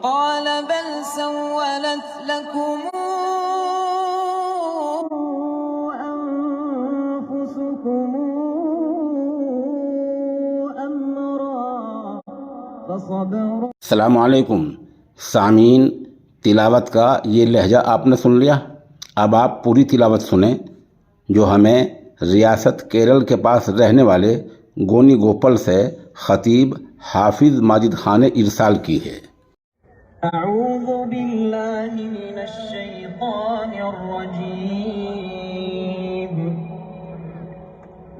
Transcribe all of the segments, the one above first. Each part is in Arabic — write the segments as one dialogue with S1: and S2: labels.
S1: قال بل سولت لكم أنفسكم أمرا فصبر।
S2: अस्सलामुअलैकुम सामीन, तिलावत का ये लहजा आपने सुन लिया। अब आप पूरी तिलावत सुने जो हमें रियासत केरल के पास रहने वाले गोनी गोपल से खतीब हाफिज माजिद खान ने इरसाल की है।
S1: अऊज़ु बिल्लाहि मिनश शैतानिर रजीम।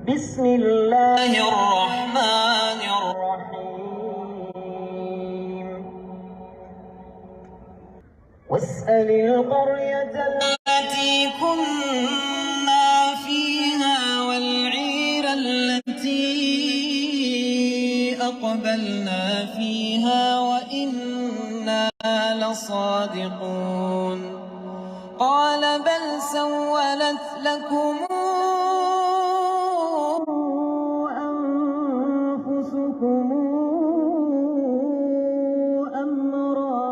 S1: बिस्मिल्लाहिर रहमानिर रहीम। वस्अलिल क़र्यतल्लती कुन्ना फ़ीहा वल्ईर अल्लती अक़बलना फ़ीहा वइन्ना लसादिक़ून। قال بل سولت لكم أنفسكم أمرا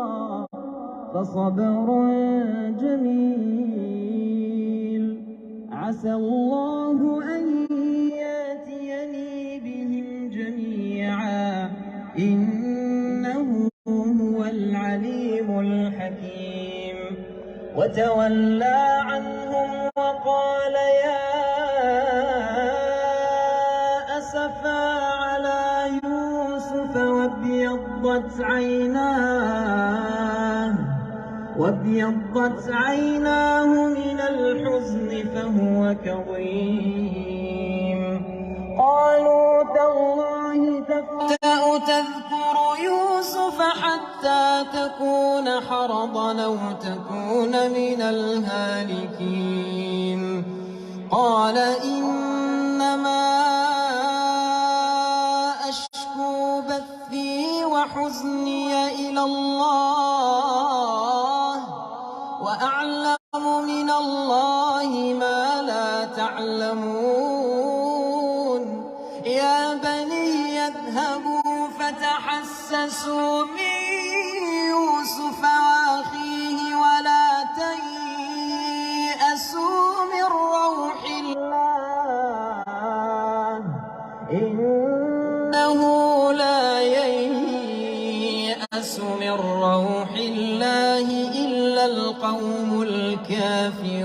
S1: فصبر جميل عسى الله أن يأتيني بهم جميعا إنه هو العليم الحكيم. وتولى عنهم وقال يا أسفا على يوسف وابيضت عيناه من الحزن فهو كظيم. قالوا تالله تفتأ تذكر يوسف حتى تكون حرضا أو تكون من الهالكين. قال إنما أشكو بثي وحزني إلى الله وأعلم من الله ما لا تعلمون. يا بني اذهبوا فتحسسوا من يوسف وأخيه ولا تيأسوا من روح الله إنه لا ييأس من روح الله إلا القوم الكافرون.